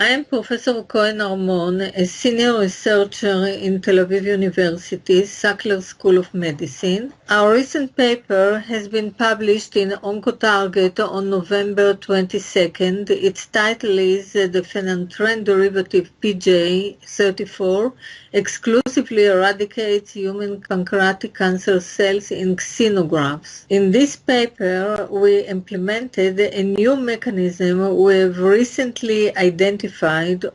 I am Professor Cohen Armon, a senior researcher in Tel Aviv University, Sackler School of Medicine. Our recent paper has been published in Oncotarget on November 22nd. Its title is The phenanthren derivative PJ34 exclusively eradicates human pancreatic cancer cells in xenografts. In this paper, we implemented a new mechanism we have recently identified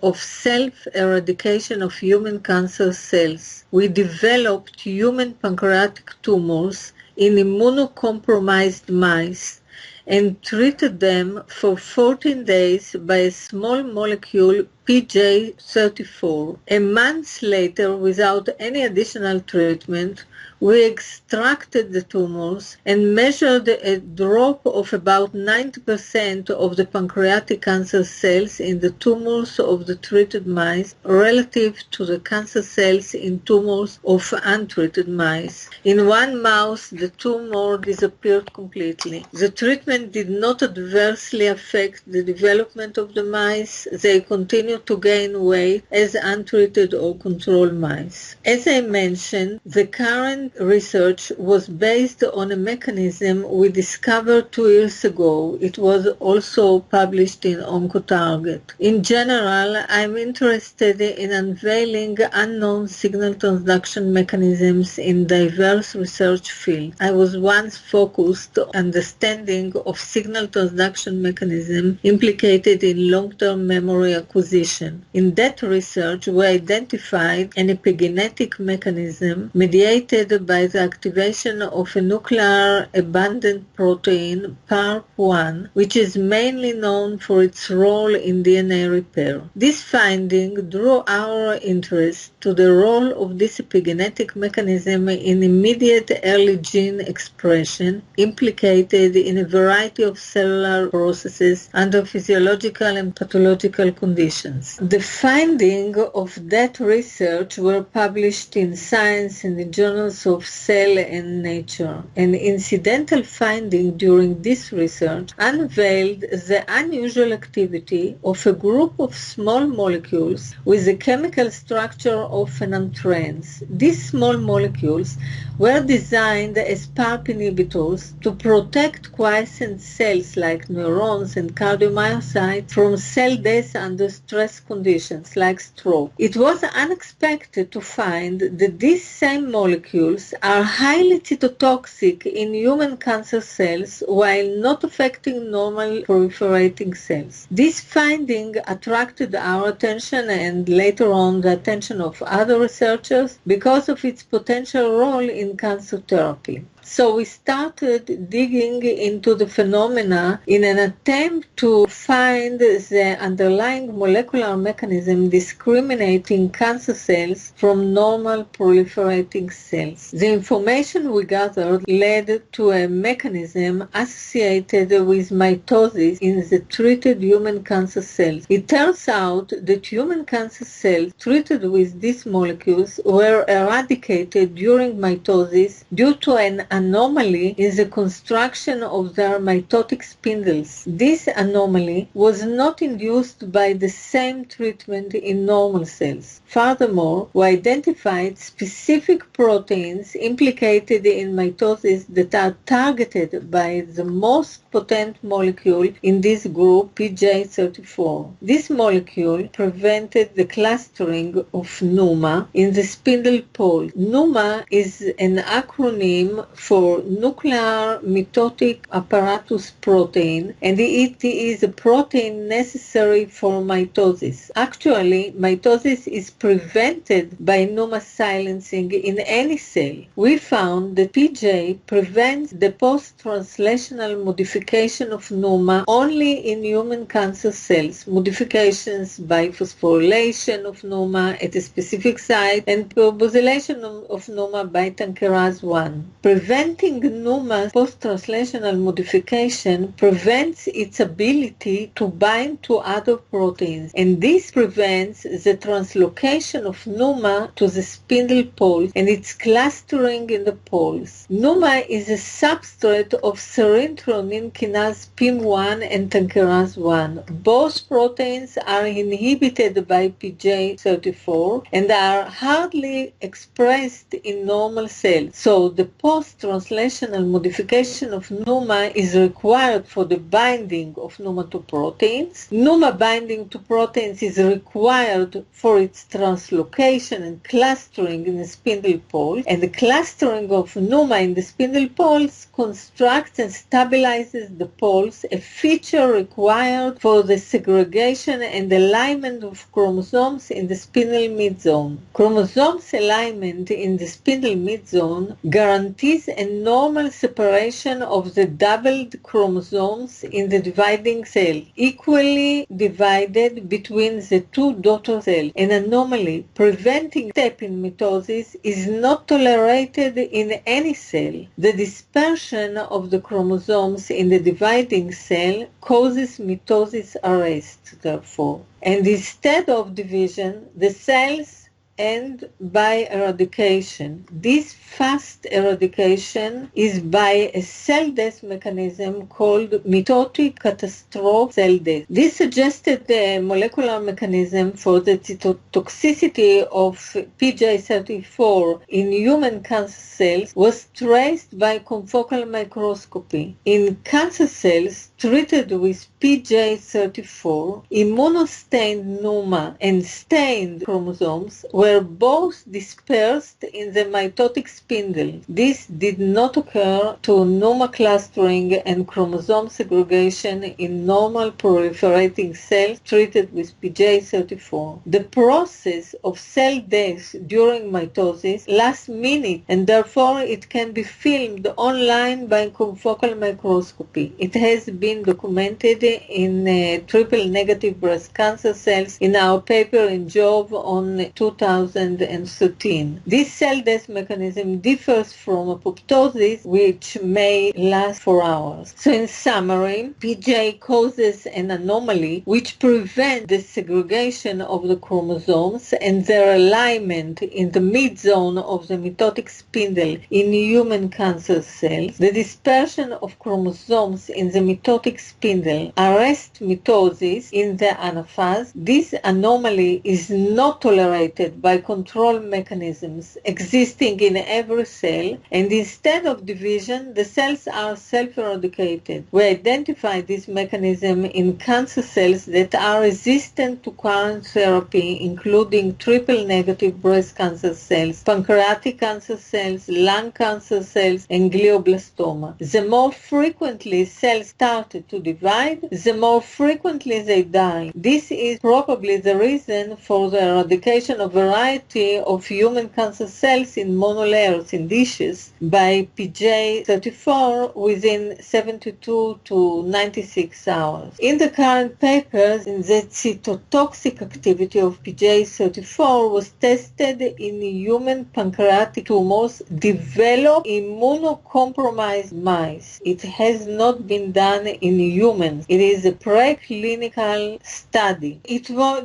of self-eradication of human cancer cells. We developed human pancreatic tumors in immunocompromised mice and treated them for 14 days by a small molecule PJ34. A month later, without any additional treatment, we extracted the tumors and measured a drop of about 90% of the pancreatic cancer cells in the tumors of the treated mice relative to the cancer cells in tumors of untreated mice. In one mouse, the tumor disappeared completely. The treatment did not adversely affect the development of the mice. They continued to gain weight as untreated or control mice. As I mentioned, the current research was based on a mechanism we discovered 2 years ago. It was also published in Oncotarget. In general, I'm interested in unveiling unknown signal transduction mechanisms in diverse research fields. I was once focused on understanding of signal transduction mechanism implicated in long-term memory acquisition. In that research, we identified an epigenetic mechanism mediated by the activation of a nuclear abundant protein, PARP1, which is mainly known for its role in DNA repair. This finding drew our interest to the role of this epigenetic mechanism in immediate early gene expression implicated in a variety of cellular processes under physiological and pathological conditions. The findings of that research were published in Science and the journals of Cell and Nature. An incidental finding during this research unveiled the unusual activity of a group of small molecules with the chemical structure of phenanthrenes. These small molecules were designed as PARP inhibitors to protect quiescent cells like neurons and cardiomyocytes from cell death under stress conditions like stroke. It was unexpected to find that these same molecules are highly cytotoxic in human cancer cells while not affecting normal proliferating cells. This finding attracted our attention and later on the attention of other researchers because of its potential role in cancer therapy. So we started digging into the phenomena in an attempt to find the underlying molecular mechanism discriminating cancer cells from normal proliferating cells. The information we gathered led to a mechanism associated with mitosis in the treated human cancer cells. It turns out that human cancer cells treated with these molecules were eradicated during mitosis due to an anomaly in the construction of their mitotic spindles. This anomaly was not induced by the same treatment in normal cells. Furthermore, we identified specific proteins implicated in mitosis that are targeted by the most potent molecule in this group, PJ34. This molecule prevented the clustering of NUMA in the spindle pole. NUMA is an acronym for nuclear mitotic apparatus protein, and it is a protein necessary for mitosis. Actually, mitosis is prevented by NUMA silencing in any cell. We found that PJ prevents the post-translational modification of NUMA only in human cancer cells, modifications by phosphorylation of NUMA at a specific site and purposylation of NUMA by Tankerase 1. Preventing NUMA post-translational modification prevents its ability to bind to other proteins, and this prevents the translocation of NUMA to the spindle poles and its clustering in the poles. NUMA is a substrate of serine threonine kinase PIM1 and tankerase 1. Both proteins are inhibited by PJ34 and are hardly expressed in normal cells. So the post-translational modification of NUMA is required for the binding of NUMA to proteins. NUMA binding to proteins is required for its translocation and clustering in the spindle pole, and the clustering of NUMA in the spindle poles constructs and stabilizes the poles, a feature required for the segregation and alignment of chromosomes in the spindle midzone. Chromosomes alignment in the spindle midzone guarantees a normal separation of the doubled chromosomes in the dividing cell, equally divided between the two daughter cells. An anomaly preventing step in mitosis is not tolerated in any cell. The dispersion of the chromosomes in the dividing cell causes mitosis arrest, therefore. And instead of division, the cells end by eradication. This fast eradication is by a cell death mechanism called mitotic catastrophe cell death. This suggested the molecular mechanism for the cytotoxicity of PJ34 in human cancer cells was traced by confocal microscopy. In cancer cells treated with PJ34, immunostained NUMA and stained chromosomes were both dispersed in the mitotic spindle. This did not occur to NUMA clustering and chromosome segregation in normal proliferating cells treated with PJ34. The process of cell death during mitosis lasts minutes, and therefore it can be filmed online by confocal microscopy. It has been documented in triple negative breast cancer cells in our paper in JOV on 2013. This cell death mechanism differs from apoptosis, which may last for hours. So in summary, PJ causes an anomaly which prevents the segregation of the chromosomes and their alignment in the mid-zone of the mitotic spindle in human cancer cells. The dispersion of chromosomes in the mitotic spindle arrests mitosis in the anaphase. This anomaly is not tolerated by control mechanisms existing in every cell, and instead of division, the cells are self-eradicated. We identify this mechanism in cancer cells that are resistant to current therapy, including triple-negative breast cancer cells, pancreatic cancer cells, lung cancer cells, and glioblastoma. The more frequently cells started to divide, the more frequently they die. This is probably the reason for the eradication of a variety of human cancer cells in monolayers in dishes by PJ34 within 72 to 96 hours. In the current papers, the cytotoxic activity of PJ34 was tested in human pancreatic tumors developed immunocompromised mice. It has not been done in humans. It is a preclinical study.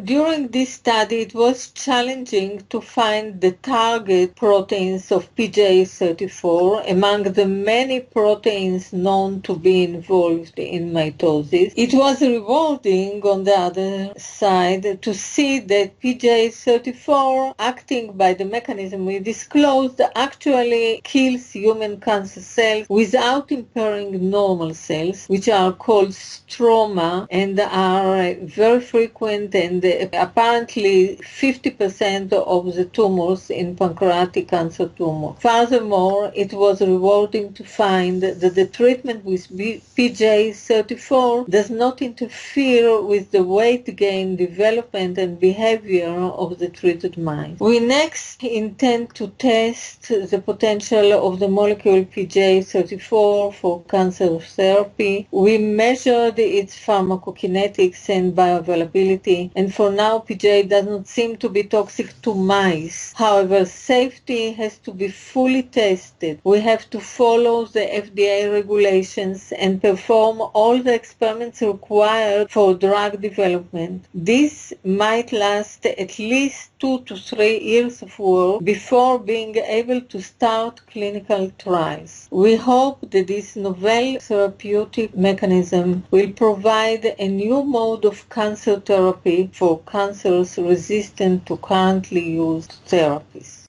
During this study, it was challenging to find the target proteins of PJ34 among the many proteins known to be involved in mitosis. It was rewarding, on the other side, to see that PJ34, acting by the mechanism we disclosed, actually kills human cancer cells without impairing normal cells, which are called stroma and are very frequent, and apparently 50% of the tumors in pancreatic cancer tumor. Furthermore, it was rewarding to find that the treatment with PJ34 does not interfere with the weight gain, development, and behavior of the treated mice. We next intend to test the potential of the molecule PJ34 for cancer therapy. We measured its pharmacokinetics and bioavailability, and for now PJ does not seem to be toxic to mice. However, safety has to be fully tested. We have to follow the FDA regulations and perform all the experiments required for drug development. This might last at least 2 to 3 years of work before being able to start clinical trials. We hope that this novel therapeutic mechanism will provide a new mode of cancer therapy for cancers resistant to currently used therapies.